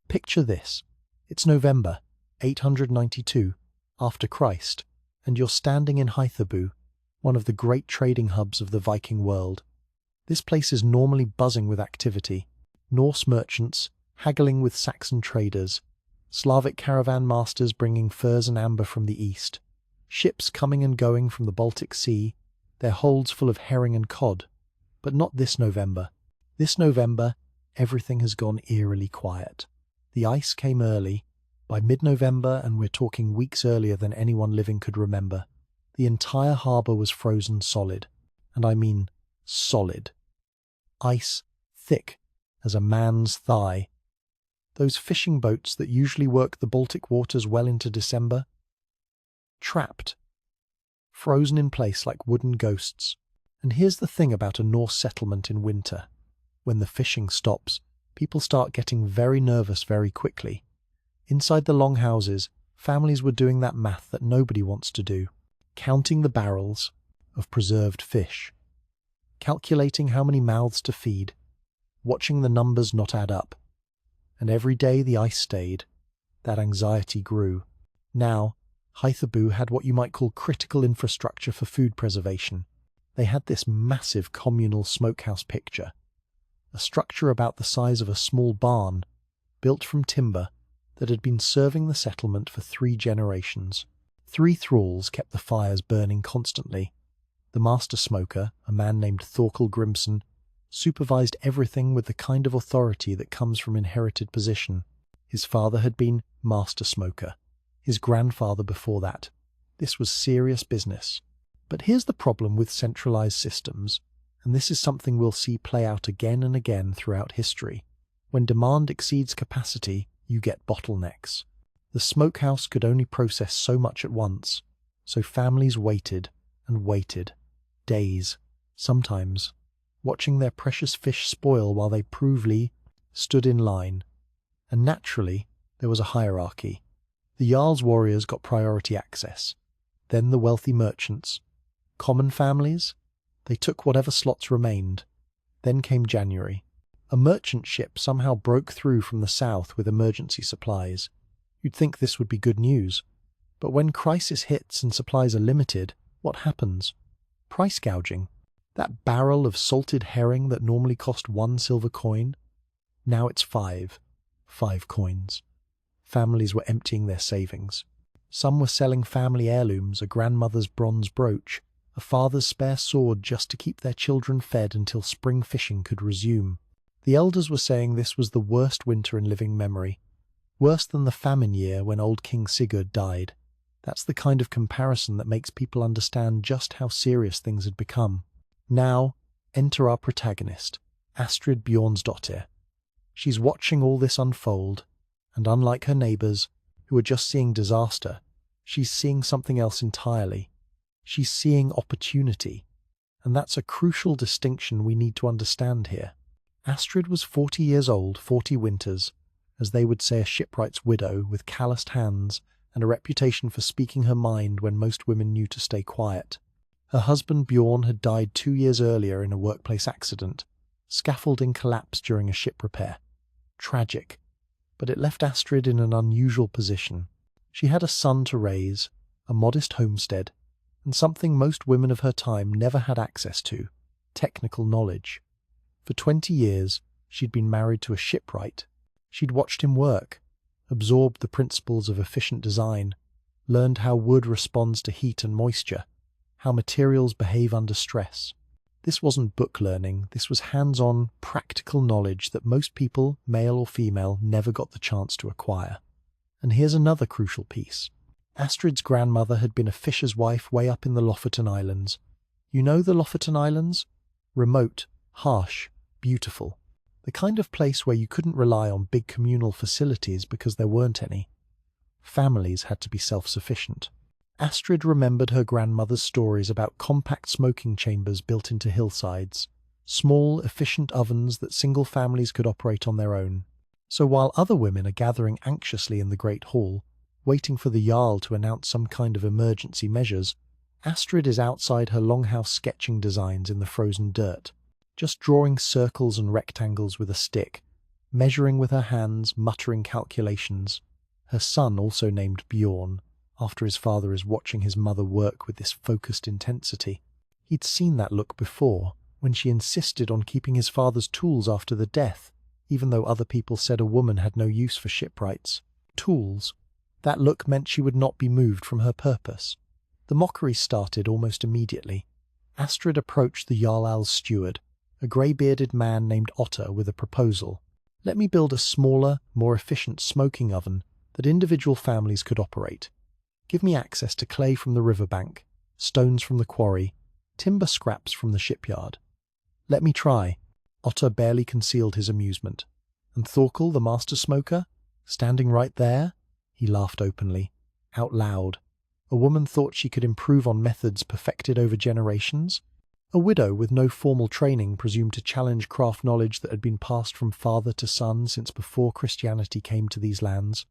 Picture this. It's November 892 after Christ, and you're standing in Hythabu, one of the great trading hubs of the Viking world. This place is normally buzzing with activity. Norse merchants haggling with Saxon traders, Slavic caravan masters bringing furs and amber from the east, ships coming and going from the Baltic Sea, their holds full of herring and cod. But not this November. This November, everything has gone eerily quiet. The ice came early. By mid-November, and we're talking weeks earlier than anyone living could remember, the entire harbour was frozen solid. And I mean solid. Ice thick as a man's thigh. Those fishing boats that usually work the Baltic waters well into December? Trapped. Frozen in place like wooden ghosts. And here's the thing about a Norse settlement in winter. When the fishing stops, people start getting very nervous very quickly. Inside the longhouses, families were doing that math that nobody wants to do. Counting the barrels of preserved fish. Calculating how many mouths to feed. Watching the numbers not add up. And every day the ice stayed, that anxiety grew. Now, Hythabu had what you might call critical infrastructure for food preservation. They had this massive communal smokehouse picture. A structure about the size of a small barn, built from timber, that had been serving the settlement for 3 generations. 3 thralls kept the fires burning constantly. The master smoker, a man named Thorkel Grimson, supervised everything with the kind of authority that comes from inherited position. His father had been master smoker, his grandfather before that. This was serious business. But here's the problem with centralized systems, and this is something we'll see play out again and again throughout history. When demand exceeds capacity, you get bottlenecks. The smokehouse could only process so much at once, so families waited and waited, days, sometimes, watching their precious fish spoil while they provely stood in line. And naturally, there was a hierarchy. The Jarl's warriors got priority access. Then the wealthy merchants. Common families? They took whatever slots remained. Then came January. A merchant ship somehow broke through from the south with emergency supplies. You'd think this would be good news. But when crisis hits and supplies are limited, what happens? Price gouging. That barrel of salted herring that normally cost 1 silver coin, now it's 5. 5 coins. Families were emptying their savings. Some were selling family heirlooms, a grandmother's bronze brooch, a father's spare sword just to keep their children fed until spring fishing could resume. The elders were saying this was the worst winter in living memory. Worse than the famine year when old King Sigurd died. That's the kind of comparison that makes people understand just how serious things had become. Now, enter our protagonist, Astrid Bjornsdottir. She's watching all this unfold, and unlike her neighbours, who are just seeing disaster, she's seeing something else entirely. She's seeing opportunity, and that's a crucial distinction we need to understand here. Astrid was 40 years old, 40 winters, as they would say a shipwright's widow with calloused hands and a reputation for speaking her mind when most women knew to stay quiet. Her husband Bjorn had died 2 years earlier in a workplace accident. Scaffolding collapsed during a ship repair. Tragic. But it left Astrid in an unusual position. She had a son to raise, a modest homestead, and something most women of her time never had access to, technical knowledge. For 20 years, she'd been married to a shipwright. She'd watched him work, absorbed the principles of efficient design, learned how wood responds to heat and moisture, how materials behave under stress. This wasn't book learning, this was hands-on, practical knowledge that most people, male or female, never got the chance to acquire. And here's another crucial piece. Astrid's grandmother had been a fisher's wife way up in the Lofoten Islands. You know the Lofoten Islands? Remote, harsh, beautiful. The kind of place where you couldn't rely on big communal facilities because there weren't any. Families had to be self-sufficient. Astrid remembered her grandmother's stories about compact smoking chambers built into hillsides, small, efficient ovens that single families could operate on their own. So while other women are gathering anxiously in the Great Hall, waiting for the Jarl to announce some kind of emergency measures, Astrid is outside her longhouse sketching designs in the frozen dirt, just drawing circles and rectangles with a stick, measuring with her hands, muttering calculations. Her son, also named Bjorn, after his father, is watching his mother work with this focused intensity. He'd seen that look before, when she insisted on keeping his father's tools after the death, even though other people said a woman had no use for shipwrights. Tools. That look meant she would not be moved from her purpose. The mockery started almost immediately. Astrid approached the Jarl's steward, a grey-bearded man named Otter, with a proposal. Let me build a smaller, more efficient smoking oven that individual families could operate. Give me access to clay from the riverbank, stones from the quarry, timber scraps from the shipyard. Let me try. Otter barely concealed his amusement. And Thorkel, the master smoker? Standing right there? He laughed openly, out loud. A woman thought she could improve on methods perfected over generations? A widow with no formal training presumed to challenge craft knowledge that had been passed from father to son since before Christianity came to these lands.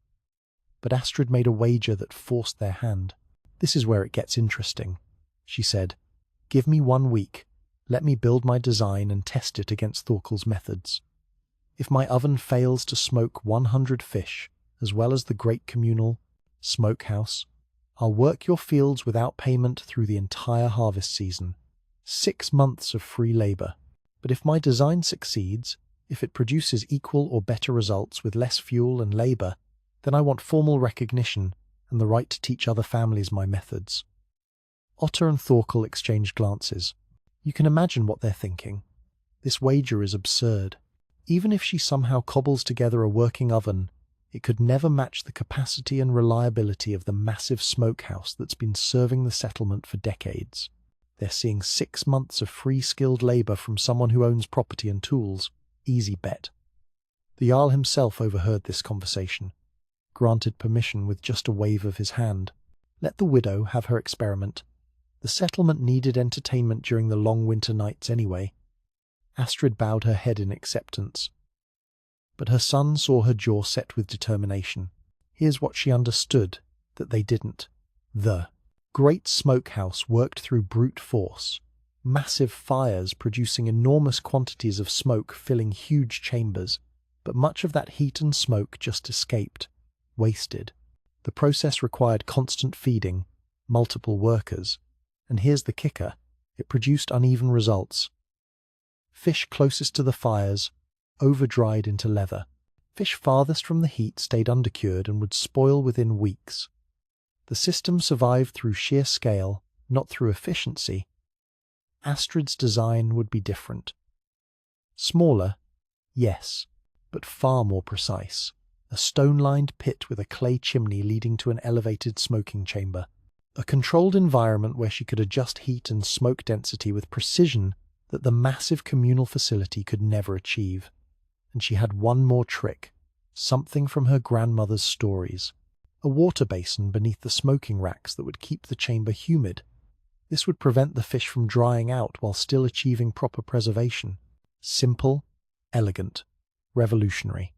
But Astrid made a wager that forced their hand. This is where it gets interesting, she said. Give me 1 week. Let me build my design and test it against Thorkel's methods. If my oven fails to smoke 100 fish, as well as the great communal smokehouse, I'll work your fields without payment through the entire harvest season. 6 months of free labor. But if my design succeeds, if it produces equal or better results with less fuel and labor, then I want formal recognition and the right to teach other families my methods. Otter and Thorkel exchanged glances. You can imagine what they're thinking. This wager is absurd. Even if she somehow cobbles together a working oven, it could never match the capacity and reliability of the massive smokehouse that's been serving the settlement for decades. They're seeing 6 months of free skilled labor from someone who owns property and tools. Easy bet. The Jarl himself overheard this conversation, granted permission with just a wave of his hand. Let the widow have her experiment. The settlement needed entertainment during the long winter nights anyway. Astrid bowed her head in acceptance. But her son saw her jaw set with determination. Here's what she understood that they didn't. The great smokehouse worked through brute force, massive fires producing enormous quantities of smoke filling huge chambers, but much of that heat and smoke just escaped, wasted. The process required constant feeding, multiple workers, and here's the kicker, it produced uneven results. Fish closest to the fires over-dried into leather. Fish farthest from the heat stayed undercured and would spoil within weeks. The system survived through sheer scale, not through efficiency. Astrid's design would be different. Smaller, yes, but far more precise. A stone-lined pit with a clay chimney leading to an elevated smoking chamber. A controlled environment where she could adjust heat and smoke density with precision that the massive communal facility could never achieve. And she had one more trick, something from her grandmother's stories. A water basin beneath the smoking racks that would keep the chamber humid. This would prevent the fish from drying out while still achieving proper preservation. Simple, elegant, revolutionary.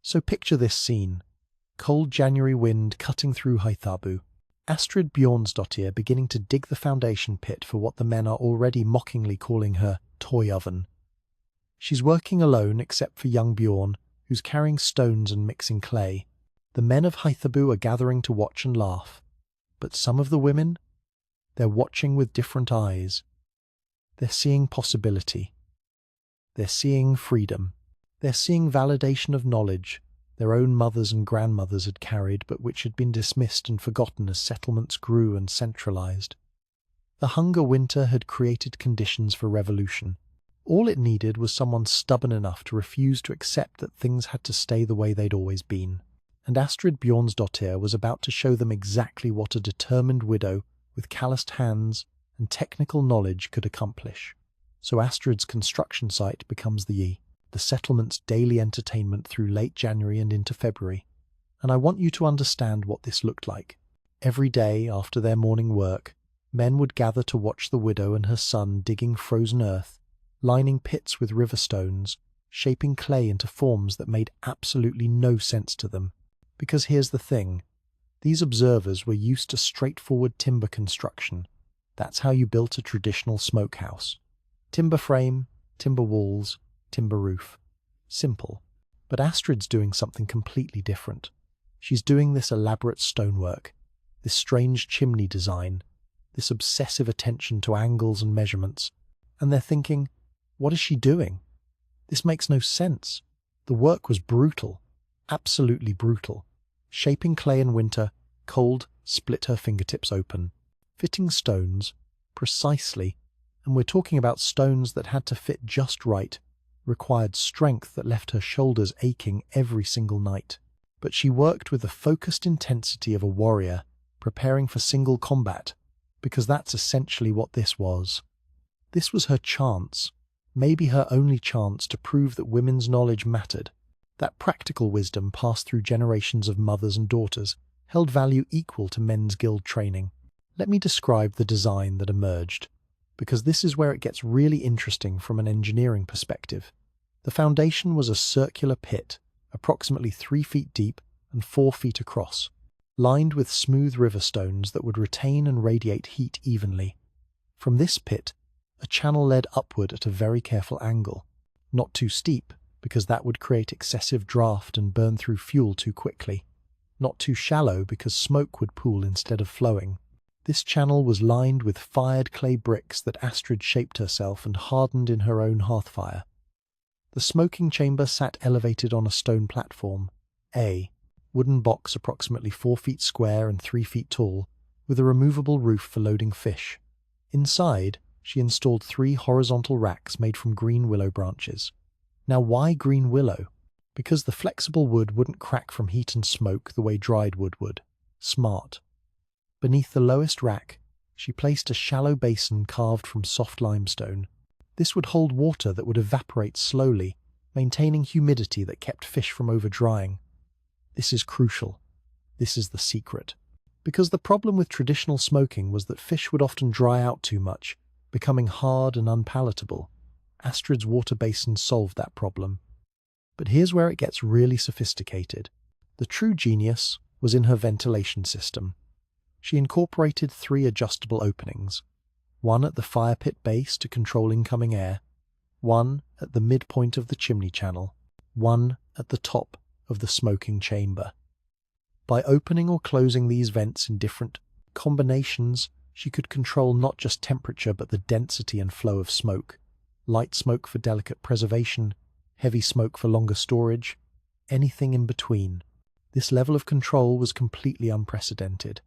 So picture this scene. Cold January wind cutting through Hythabu. Astrid Bjornsdottir beginning to dig the foundation pit for what the men are already mockingly calling her toy oven. She's working alone except for young Bjorn, who's carrying stones and mixing clay. The men of Hythabu are gathering to watch and laugh. But some of the women? They're watching with different eyes. They're seeing possibility. They're seeing freedom. They're seeing validation of knowledge their own mothers and grandmothers had carried, but which had been dismissed and forgotten as settlements grew and centralized. The hunger winter had created conditions for revolution. All it needed was someone stubborn enough to refuse to accept that things had to stay the way they'd always been. And Astrid Bjornsdottir was about to show them exactly what a determined widow with calloused hands and technical knowledge could accomplish. So Astrid's construction site becomes the settlement's daily entertainment through late January and into February. And I want you to understand what this looked like. Every day after their morning work, men would gather to watch the widow and her son digging frozen earth, lining pits with river stones, shaping clay into forms that made absolutely no sense to them. Because here's the thing, these observers were used to straightforward timber construction. That's how you built a traditional smokehouse. Timber frame, timber walls, timber roof. Simple. But Astrid's doing something completely different. She's doing this elaborate stonework, this strange chimney design, this obsessive attention to angles and measurements, and they're thinking, what is she doing? This makes no sense. The work was brutal, absolutely brutal. Shaping clay in winter, cold split her fingertips open. Fitting stones, precisely, and we're talking about stones that had to fit just right, required strength that left her shoulders aching every single night. But she worked with the focused intensity of a warrior, preparing for single combat, because that's essentially what this was. This was her chance, maybe her only chance to prove that women's knowledge mattered, that practical wisdom passed through generations of mothers and daughters held value equal to men's guild training. Let me describe the design that emerged, because this is where it gets really interesting from an engineering perspective. The foundation was a circular pit, approximately 3 feet deep and 4 feet across, lined with smooth river stones that would retain and radiate heat evenly. From this pit, a channel led upward at a very careful angle, not too steep, because that would create excessive draft and burn through fuel too quickly, not too shallow because smoke would pool instead of flowing. This channel was lined with fired clay bricks that Astrid shaped herself and hardened in her own hearthfire. The smoking chamber sat elevated on a stone platform, a wooden box approximately 4 feet square and 3 feet tall, with a removable roof for loading fish. Inside, she installed 3 horizontal racks made from green willow branches. Now, why green willow? Because the flexible wood wouldn't crack from heat and smoke the way dried wood would. Smart. Beneath the lowest rack, she placed a shallow basin carved from soft limestone. This would hold water that would evaporate slowly, maintaining humidity that kept fish from over-drying. This is crucial. This is the secret. Because the problem with traditional smoking was that fish would often dry out too much, becoming hard and unpalatable. Astrid's water basin solved that problem. But here's where it gets really sophisticated. The true genius was in her ventilation system. She incorporated 3 adjustable openings, one at the fire pit base to control incoming air, one at the midpoint of the chimney channel, one at the top of the smoking chamber. By opening or closing these vents in different combinations, she could control not just temperature but the density and flow of smoke. Light smoke for delicate preservation, heavy smoke for longer storage, anything in between. This level of control was completely unprecedented.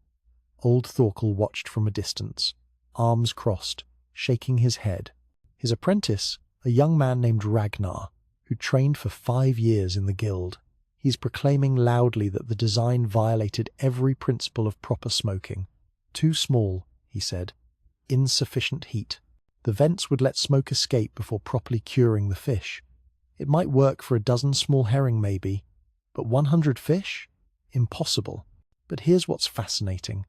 Old Thorkel watched from a distance, arms crossed, shaking his head. His apprentice, a young man named Ragnar, who trained for 5 years in the guild. He's proclaiming loudly that the design violated every principle of proper smoking. Too small, he said. Insufficient heat. The vents would let smoke escape before properly curing the fish. It might work for a dozen small herring maybe, but 100 fish? Impossible. But here's what's fascinating.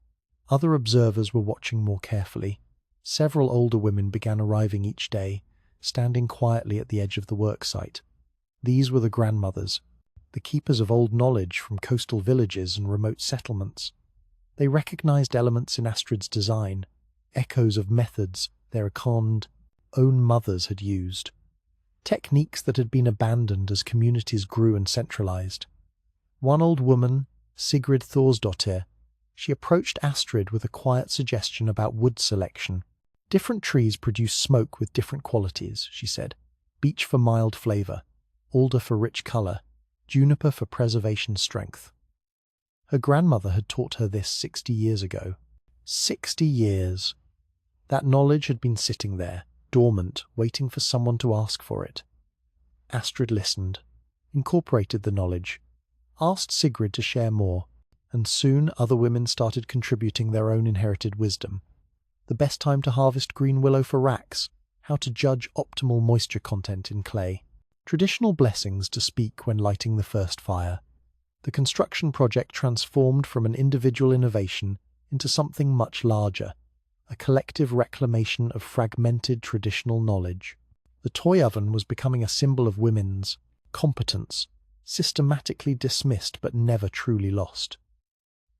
Other observers were watching more carefully. Several older women began arriving each day, standing quietly at the edge of the worksite. These were the grandmothers, the keepers of old knowledge from coastal villages and remote settlements. They recognized elements in Astrid's design, echoes of methods their Akond own mothers had used, techniques that had been abandoned as communities grew and centralized. One old woman, Sigrid Thorsdottir, she approached Astrid with a quiet suggestion about wood selection. Different trees produce smoke with different qualities, she said. Beech for mild flavor, alder for rich color, juniper for preservation strength. Her grandmother had taught her this 60 years ago. 60 years! That knowledge had been sitting there, dormant, waiting for someone to ask for it. Astrid listened, incorporated the knowledge, asked Sigrid to share more, and soon other women started contributing their own inherited wisdom. The best time to harvest green willow for racks, how to judge optimal moisture content in clay, traditional blessings to speak when lighting the first fire. The construction project transformed from an individual innovation into something much larger, a collective reclamation of fragmented traditional knowledge. The toy oven was becoming a symbol of women's competence, systematically dismissed but never truly lost.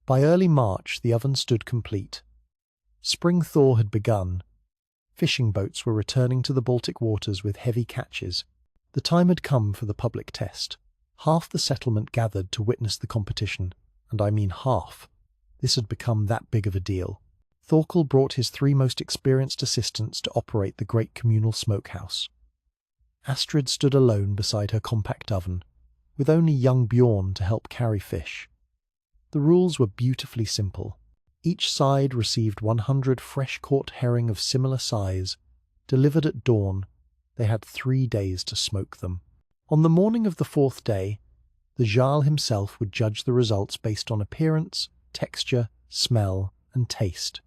By early March, the oven stood complete. Spring thaw had begun. Fishing boats were returning to the Baltic waters with heavy catches. The time had come for the public test. Half the settlement gathered to witness the competition, and I mean half. This had become that big of a deal. Thorkel brought his 3 most experienced assistants to operate the great communal smokehouse. Astrid stood alone beside her compact oven, with only young Bjorn to help carry fish. The rules were beautifully simple. Each side received 100 fresh-caught herring of similar size. Delivered at dawn, they had 3 days to smoke them. On the morning of the 4th day, the Jarl himself would judge the results based on appearance, texture, smell, and taste.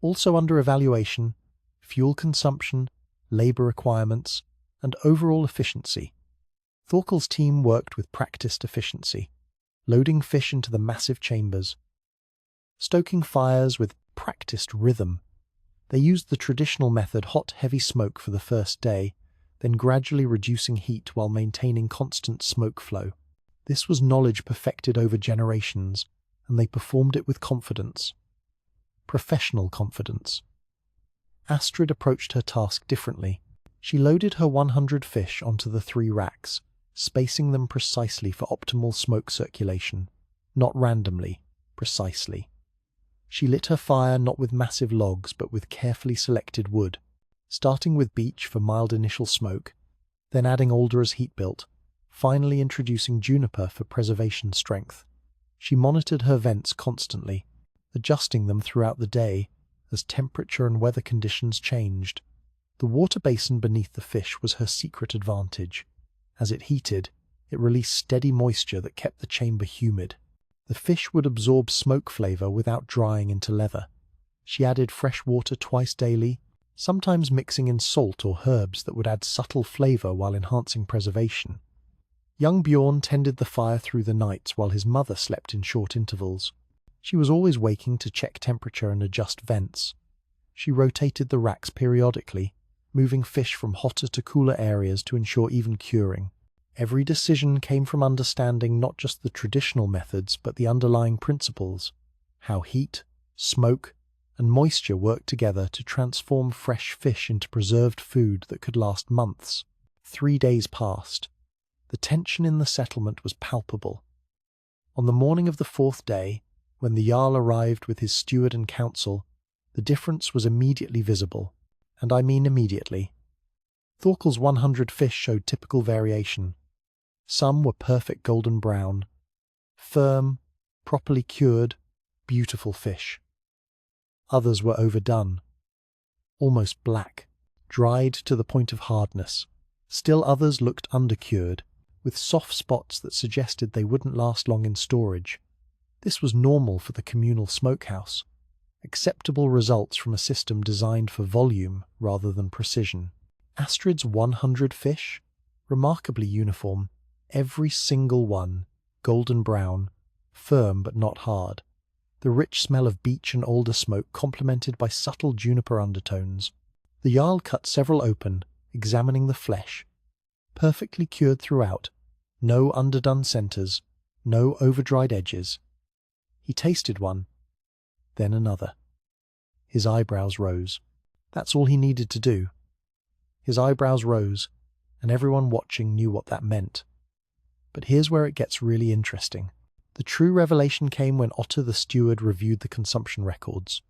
Also under evaluation, fuel consumption, labour requirements, and overall efficiency. Thorkel's team worked with practiced efficiency, loading fish into the massive chambers, stoking fires with practiced rhythm. They used the traditional method hot, heavy smoke for the first day, then gradually reducing heat while maintaining constant smoke flow. This was knowledge perfected over generations, and they performed it with confidence. Professional confidence. Astrid approached her task differently. She loaded her 100 fish onto the 3 racks, spacing them precisely for optimal smoke circulation. Not randomly, precisely. She lit her fire not with massive logs but with carefully selected wood, starting with beech for mild initial smoke, then adding alder as heat built, finally introducing juniper for preservation strength. She monitored her vents constantly, adjusting them throughout the day as temperature and weather conditions changed. The water basin beneath the fish was her secret advantage. As it heated, it released steady moisture that kept the chamber humid. The fish would absorb smoke flavour without drying into leather. She added fresh water twice daily, sometimes mixing in salt or herbs that would add subtle flavour while enhancing preservation. Young Bjorn tended the fire through the nights while his mother slept in short intervals. She was always waking to check temperature and adjust vents. She rotated the racks periodically, moving fish from hotter to cooler areas to ensure even curing. Every decision came from understanding not just the traditional methods but the underlying principles, how heat, smoke, and moisture work together to transform fresh fish into preserved food that could last months. 3 days passed. The tension in the settlement was palpable. On the morning of the 4th day, when the Jarl arrived with his steward and council, the difference was immediately visible, and I mean immediately. Thorkel's 100 fish showed typical variation. Some were perfect golden brown, firm, properly cured, beautiful fish. Others were overdone, almost black, dried to the point of hardness. Still others looked undercured, with soft spots that suggested they wouldn't last long in storage. This was normal for the communal smokehouse, acceptable results from a system designed for volume rather than precision. Astrid's 100 fish, remarkably uniform, every single one, golden brown, firm but not hard. The rich smell of beech and alder smoke complemented by subtle juniper undertones. The Jarl cut several open, examining the flesh. Perfectly cured throughout, no underdone centres, no overdried edges. He tasted one, then another. His eyebrows rose. That's all he needed to do. His eyebrows rose, and everyone watching knew what that meant. But here's where it gets really interesting. The true revelation came when Otter the steward reviewed the consumption records.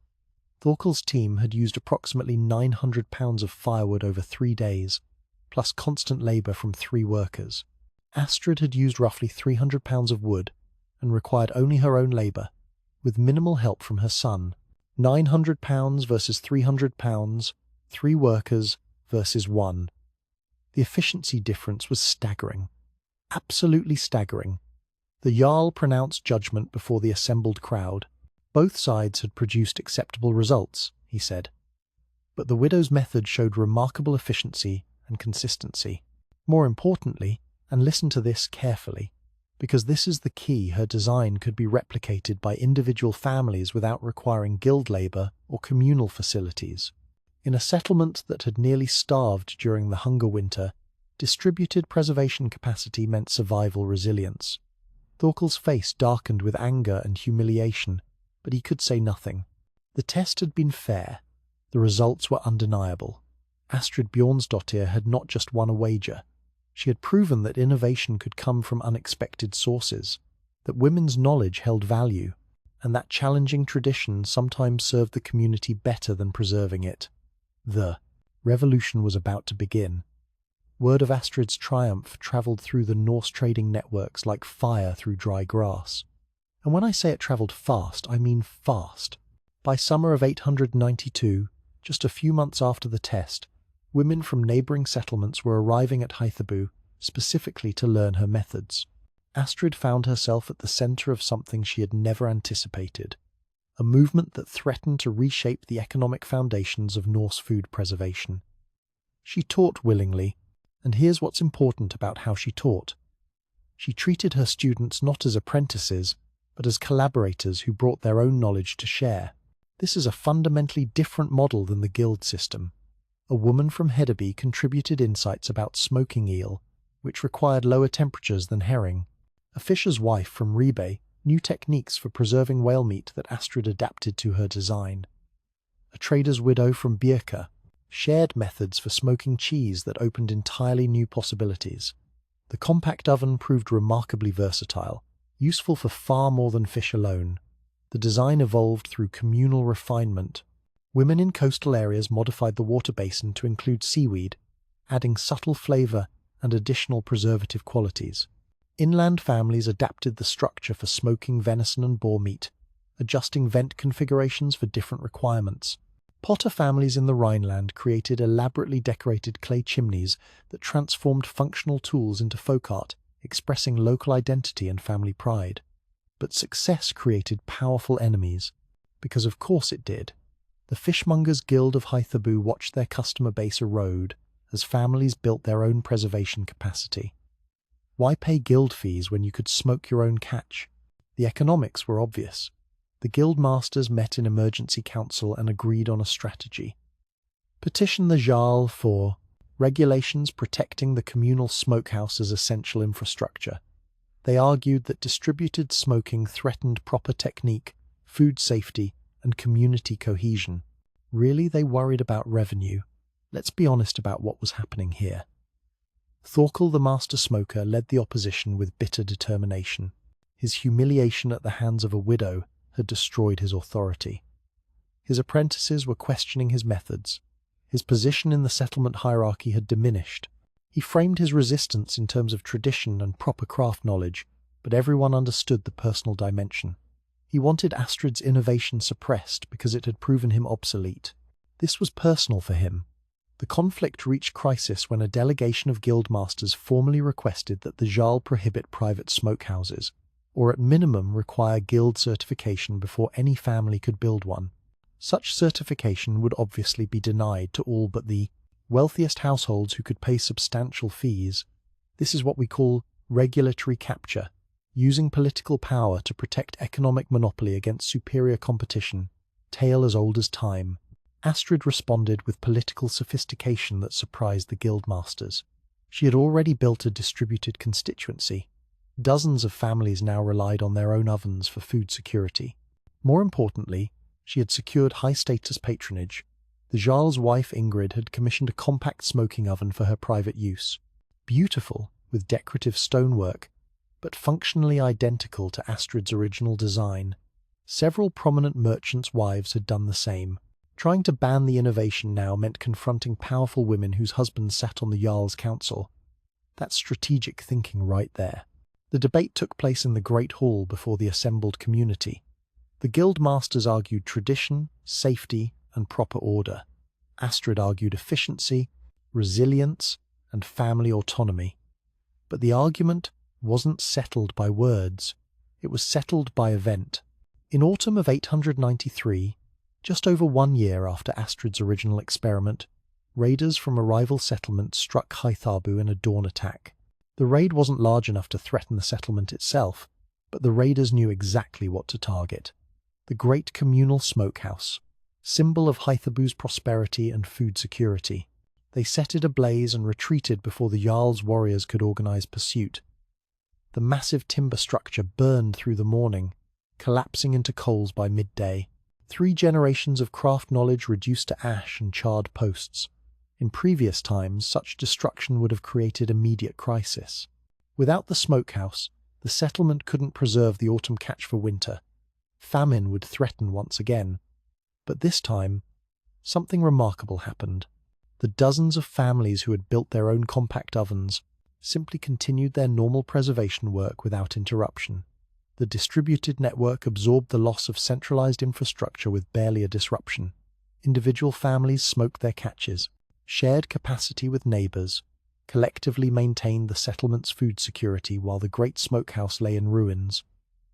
Thorkel's team had used approximately 900 pounds of firewood over 3 days, plus constant labour from 3 workers. Astrid had used roughly 300 pounds of wood, and required only her own labour, with minimal help from her son. 900 pounds versus 300 pounds, 3 workers versus 1. The efficiency difference was staggering. Absolutely staggering. The Jarl pronounced judgment before the assembled crowd. Both sides had produced acceptable results, he said. But the widow's method showed remarkable efficiency and consistency. More importantly, and listen to this carefully, because this is the key, her design could be replicated by individual families without requiring guild labour or communal facilities. In a settlement that had nearly starved during the hunger winter, distributed preservation capacity meant survival resilience. Thorkel's face darkened with anger and humiliation, but he could say nothing. The test had been fair. The results were undeniable. Astrid Bjornsdottir had not just won a wager. She had proven that innovation could come from unexpected sources, that women's knowledge held value, and that challenging tradition sometimes served the community better than preserving it. The revolution was about to begin. Word of Astrid's triumph travelled through the Norse trading networks like fire through dry grass. And when I say it travelled fast, I mean fast. By summer of 892, just a few months after the test, women from neighbouring settlements were arriving at Hythabu specifically to learn her methods. Astrid found herself at the centre of something she had never anticipated, a movement that threatened to reshape the economic foundations of Norse food preservation. She taught willingly, and here's what's important about how she taught. She treated her students not as apprentices, but as collaborators who brought their own knowledge to share. This is a fundamentally different model than the guild system. A woman from Hedeby contributed insights about smoking eel, which required lower temperatures than herring. A fisher's wife from Ribe knew techniques for preserving whale meat that Astrid adapted to her design. A trader's widow from Birka shared methods for smoking cheese that opened entirely new possibilities. The compact oven proved remarkably versatile, useful for far more than fish alone. The design evolved through communal refinement. Women in coastal areas modified the water basin to include seaweed, adding subtle flavour and additional preservative qualities. Inland families adapted the structure for smoking venison and boar meat, adjusting vent configurations for different requirements. Potter families in the Rhineland created elaborately decorated clay chimneys that transformed functional tools into folk art, expressing local identity and family pride. But success created powerful enemies, because of course it did. The Fishmongers' Guild of Hythabu watched their customer base erode as families built their own preservation capacity. Why pay guild fees when you could smoke your own catch? The economics were obvious. The guild masters met in emergency council and agreed on a strategy. Petition the Jarl for regulations protecting the communal smokehouse as essential infrastructure. They argued that distributed smoking threatened proper technique, food safety, and community cohesion. Really, they worried about revenue. Let's be honest about what was happening here. Thorkel the master smoker led the opposition with bitter determination. His humiliation at the hands of a widow had destroyed his authority. His apprentices were questioning his methods. His position in the settlement hierarchy had diminished. He framed his resistance in terms of tradition and proper craft knowledge, but everyone understood the personal dimension. He wanted Astrid's innovation suppressed because it had proven him obsolete. This was personal for him. The conflict reached crisis when a delegation of guildmasters formally requested that the Jarl prohibit private smokehouses, or at minimum require guild certification before any family could build one. Such certification would obviously be denied to all but the wealthiest households who could pay substantial fees. This is what we call regulatory capture, using political power to protect economic monopoly against superior competition, tale as old as time. Astrid responded with political sophistication that surprised the guildmasters. She had already built a distributed constituency. Dozens of families now relied on their own ovens for food security. More importantly, she had secured high-status patronage. The Jarl's wife Ingrid had commissioned a compact smoking oven for her private use. Beautiful, with decorative stonework, but functionally identical to Astrid's original design. Several prominent merchants' wives had done the same. Trying to ban the innovation now meant confronting powerful women whose husbands sat on the Jarl's council. That's strategic thinking right there. The debate took place in the Great Hall before the assembled community. The guild masters argued tradition, safety, and proper order. Astrid argued efficiency, resilience, and family autonomy. But the argument wasn't settled by words. It was settled by event. In autumn of 893, just over 1 year after Astrid's original experiment, raiders from a rival settlement struck Hythabu in a dawn attack. The raid wasn't large enough to threaten the settlement itself, but the raiders knew exactly what to target. The great communal smokehouse, symbol of Hythabu's prosperity and food security. They set it ablaze and retreated before the Jarl's warriors could organize pursuit. The massive timber structure burned through the morning, collapsing into coals by midday. 3 generations of craft knowledge reduced to ash and charred posts. In previous times, such destruction would have created immediate crisis. Without the smokehouse, the settlement couldn't preserve the autumn catch for winter. Famine would threaten once again. But this time, something remarkable happened. The dozens of families who had built their own compact ovens simply continued their normal preservation work without interruption. The distributed network absorbed the loss of centralized infrastructure with barely a disruption. Individual families smoked their catches, shared capacity with neighbors, collectively maintained the settlement's food security while the great smokehouse lay in ruins.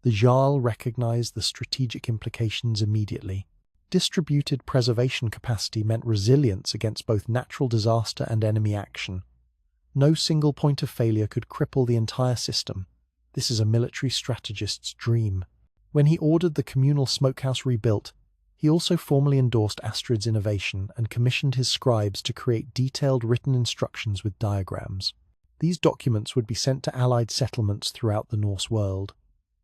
The Jarl recognized the strategic implications immediately. Distributed preservation capacity meant resilience against both natural disaster and enemy action. No single point of failure could cripple the entire system. This is a military strategist's dream. When he ordered the communal smokehouse rebuilt, he also formally endorsed Astrid's innovation and commissioned his scribes to create detailed written instructions with diagrams. These documents would be sent to allied settlements throughout the Norse world.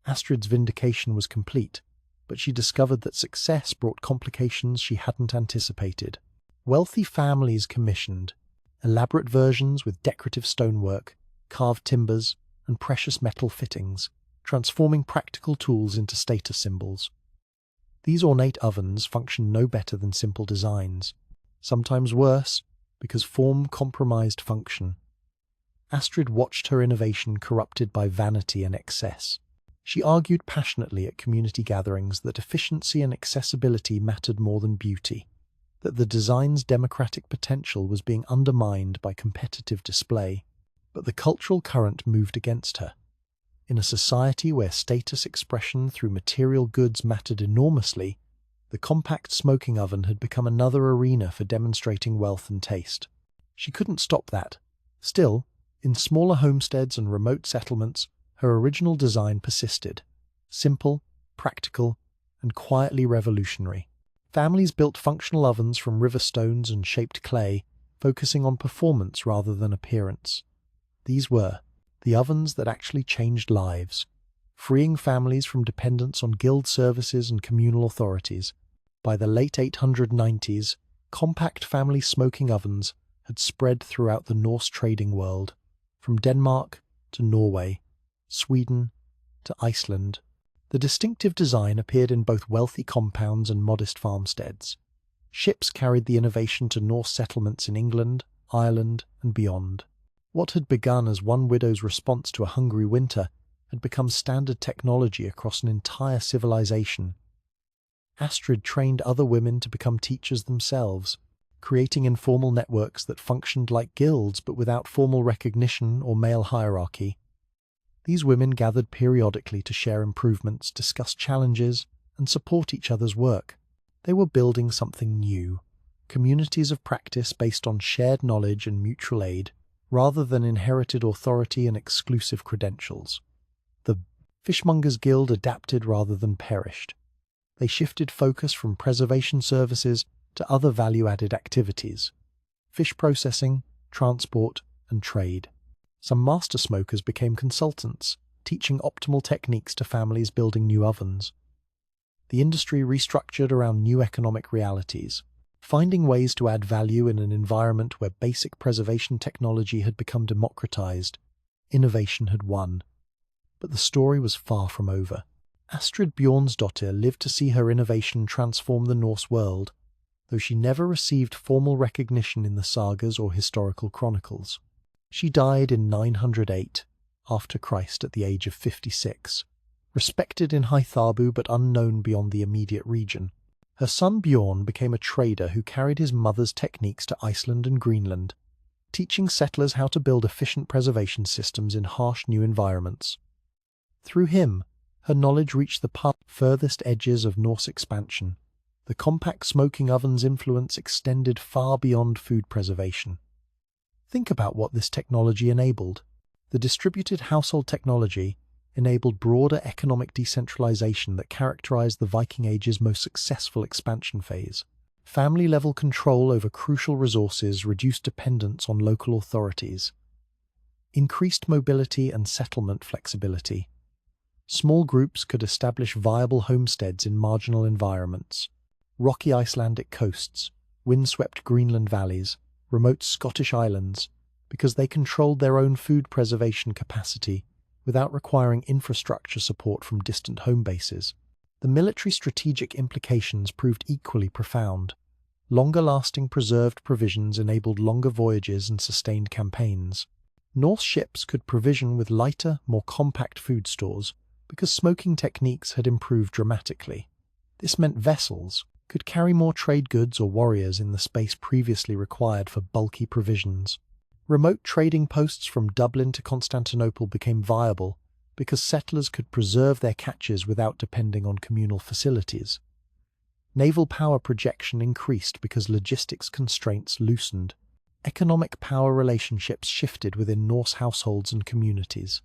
Astrid's vindication was complete, but she discovered that success brought complications she hadn't anticipated. Wealthy families commissioned elaborate versions with decorative stonework, carved timbers, and precious metal fittings, transforming practical tools into status symbols. These ornate ovens functioned no better than simple designs, sometimes worse, because form compromised function. Astrid watched her innovation corrupted by vanity and excess. She argued passionately at community gatherings that efficiency and accessibility mattered more than beauty, that the design's democratic potential was being undermined by competitive display. But the cultural current moved against her. In a society where status expression through material goods mattered enormously, the compact smoking oven had become another arena for demonstrating wealth and taste. She couldn't stop that. Still, in smaller homesteads and remote settlements, her original design persisted. Simple, practical, and quietly revolutionary. Families built functional ovens from river stones and shaped clay, focusing on performance rather than appearance. These were the ovens that actually changed lives, freeing families from dependence on guild services and communal authorities. By the late 890s, compact family smoking ovens had spread throughout the Norse trading world, from Denmark to Norway, Sweden to Iceland. The distinctive design appeared in both wealthy compounds and modest farmsteads. Ships carried the innovation to Norse settlements in England, Ireland, and beyond. What had begun as one widow's response to a hungry winter had become standard technology across an entire civilization. Astrid trained other women to become teachers themselves, creating informal networks that functioned like guilds but without formal recognition or male hierarchy. These women gathered periodically to share improvements, discuss challenges, and support each other's work. They were building something new, communities of practice based on shared knowledge and mutual aid, rather than inherited authority and exclusive credentials. The Fishmongers' Guild adapted rather than perished. They shifted focus from preservation services to other value-added activities: fish processing, transport, and trade. Some master smokers became consultants, teaching optimal techniques to families building new ovens. The industry restructured around new economic realities, finding ways to add value in an environment where basic preservation technology had become democratized. Innovation had won. But the story was far from over. Astrid Bjornsdottir lived to see her innovation transform the Norse world, though she never received formal recognition in the sagas or historical chronicles. She died in 908, after Christ, at the age of 56, respected in Hythabu but unknown beyond the immediate region. Her son Bjorn became a trader who carried his mother's techniques to Iceland and Greenland, teaching settlers how to build efficient preservation systems in harsh new environments. Through him, her knowledge reached the furthest edges of Norse expansion. The compact smoking oven's influence extended far beyond food preservation. Think about what this technology enabled. The distributed household technology enabled broader economic decentralization that characterized the Viking Age's most successful expansion phase. Family-level control over crucial resources reduced dependence on local authorities. Increased mobility and settlement flexibility. Small groups could establish viable homesteads in marginal environments. Rocky Icelandic coasts, windswept Greenland valleys, remote Scottish islands, because they controlled their own food preservation capacity without requiring infrastructure support from distant home bases. The military strategic implications proved equally profound. Longer-lasting preserved provisions enabled longer voyages and sustained campaigns. Norse ships could provision with lighter, more compact food stores because smoking techniques had improved dramatically. This meant vessels could carry more trade goods or warriors in the space previously required for bulky provisions. Remote trading posts from Dublin to Constantinople became viable because settlers could preserve their catches without depending on communal facilities. Naval power projection increased because logistics constraints loosened. Economic power relationships shifted within Norse households and communities.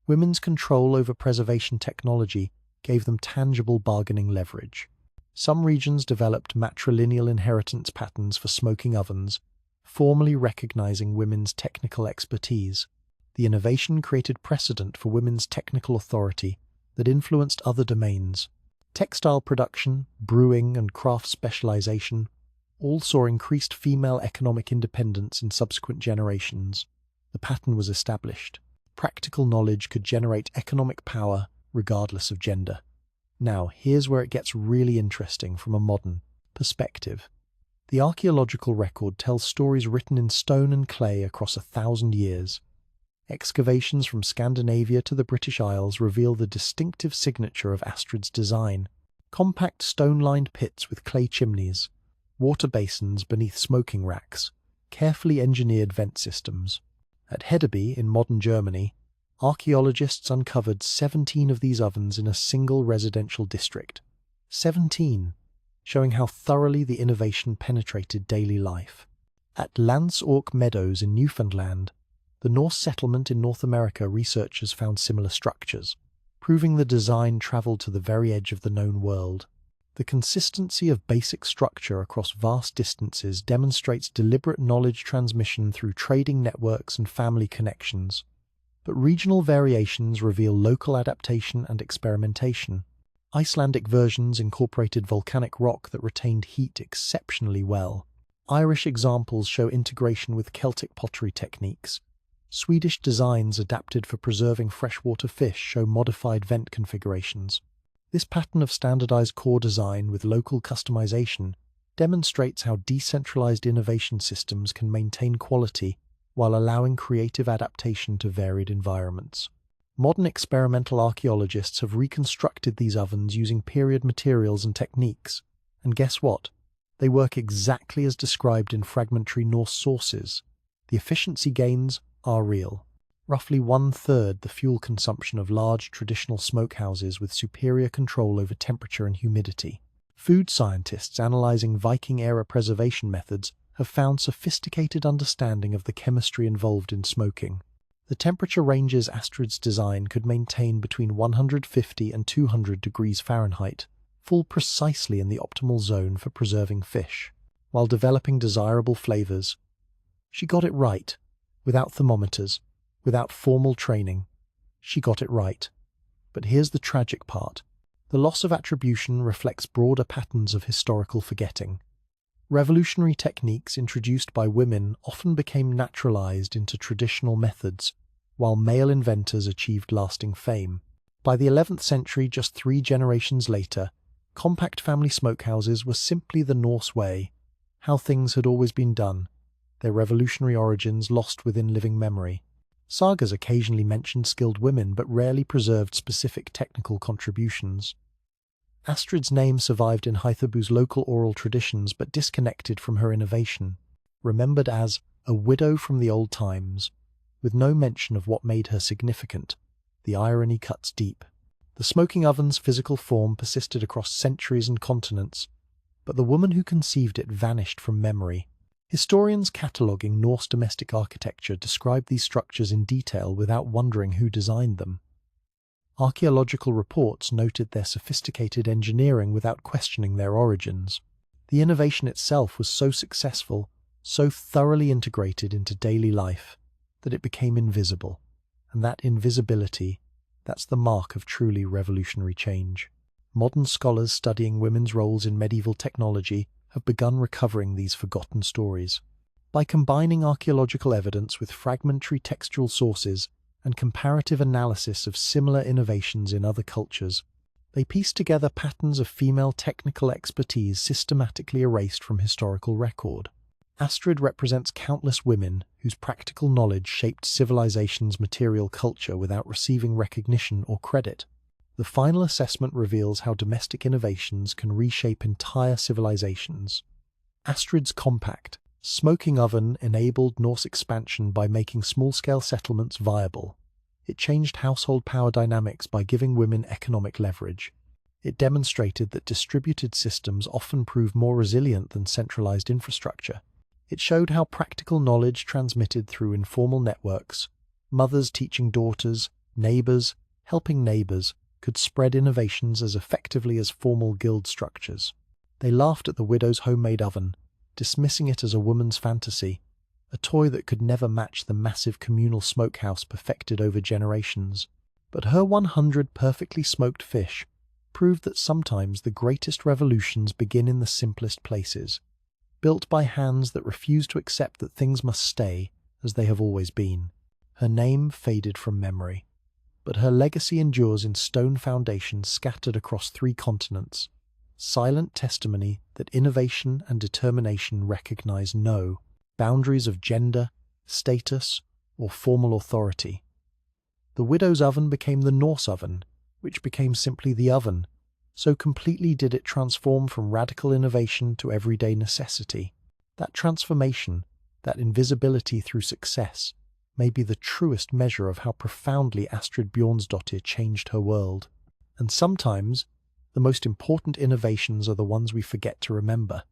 Women's control over preservation technology gave them tangible bargaining leverage. Some regions developed matrilineal inheritance patterns for smoking ovens, formally recognizing women's technical expertise. The innovation created precedent for women's technical authority that influenced other domains. Textile production, brewing, and craft specialization all saw increased female economic independence in subsequent generations. The pattern was established. Practical knowledge could generate economic power regardless of gender. Now, here's where it gets really interesting from a modern perspective. The archaeological record tells stories written in stone and clay across 1,000 years. Excavations from Scandinavia to the British Isles reveal the distinctive signature of Astrid's design. Compact stone-lined pits with clay chimneys, water basins beneath smoking racks, carefully engineered vent systems. At Hedeby in modern Germany, archaeologists uncovered 17 of these ovens in a single residential district. 17, showing how thoroughly the innovation penetrated daily life. At Landsork Meadows in Newfoundland, the Norse settlement in North America, researchers found similar structures, proving the design traveled to the very edge of the known world. The consistency of basic structure across vast distances demonstrates deliberate knowledge transmission through trading networks and family connections. But regional variations reveal local adaptation and experimentation. Icelandic versions incorporated volcanic rock that retained heat exceptionally well. Irish examples show integration with Celtic pottery techniques. Swedish designs adapted for preserving freshwater fish show modified vent configurations. This pattern of standardized core design with local customization demonstrates how decentralized innovation systems can maintain quality while allowing creative adaptation to varied environments. Modern experimental archaeologists have reconstructed these ovens using period materials and techniques, and guess what? They work exactly as described in fragmentary Norse sources. The efficiency gains are real. Roughly 1/3 the fuel consumption of large traditional smokehouses with superior control over temperature and humidity. Food scientists analyzing Viking-era preservation methods have found sophisticated understanding of the chemistry involved in smoking. The temperature ranges Astrid's design could maintain between 150 and 200 degrees Fahrenheit, fall precisely in the optimal zone for preserving fish, while developing desirable flavors. She got it right, without thermometers, without formal training. She got it right. But here's the tragic part. The loss of attribution reflects broader patterns of historical forgetting. Revolutionary techniques introduced by women often became naturalized into traditional methods, while male inventors achieved lasting fame. By the 11th century, just 3 generations later, compact family smokehouses were simply the Norse way, how things had always been done, their revolutionary origins lost within living memory. Sagas occasionally mentioned skilled women but rarely preserved specific technical contributions. Astrid's name survived in Hythabu's local oral traditions but disconnected from her innovation, remembered as a widow from the old times, with no mention of what made her significant. The irony cuts deep. The smoking oven's physical form persisted across centuries and continents, but the woman who conceived it vanished from memory. Historians cataloguing Norse domestic architecture describe these structures in detail without wondering who designed them. Archaeological reports noted their sophisticated engineering without questioning their origins. The innovation itself was so successful, so thoroughly integrated into daily life, that it became invisible. And that invisibility, that's the mark of truly revolutionary change. Modern scholars studying women's roles in medieval technology have begun recovering these forgotten stories. By combining archaeological evidence with fragmentary textual sources and comparative analysis of similar innovations in other cultures, they pieced together patterns of female technical expertise systematically erased from historical record. Astrid represents countless women whose practical knowledge shaped civilization's material culture without receiving recognition or credit. The final assessment reveals how domestic innovations can reshape entire civilizations. Astrid's compact, smoking oven enabled Norse expansion by making small-scale settlements viable. It changed household power dynamics by giving women economic leverage. It demonstrated that distributed systems often prove more resilient than centralized infrastructure. It showed how practical knowledge transmitted through informal networks, mothers teaching daughters, neighbors, helping neighbors, could spread innovations as effectively as formal guild structures. They laughed at the widow's homemade oven, dismissing it as a woman's fantasy, a toy that could never match the massive communal smokehouse perfected over generations. But her 100 perfectly smoked fish proved that sometimes the greatest revolutions begin in the simplest places, built by hands that refuse to accept that things must stay as they have always been. Her name faded from memory, but her legacy endures in stone foundations scattered across 3 continents, silent testimony that innovation and determination recognize no boundaries of gender, status, or formal authority. The widow's oven became the Norse oven, which became simply the oven. So completely did it transform from radical innovation to everyday necessity. That transformation, that invisibility through success, may be the truest measure of how profoundly Astrid Bjornsdottir changed her world. And sometimes, the most important innovations are the ones we forget to remember.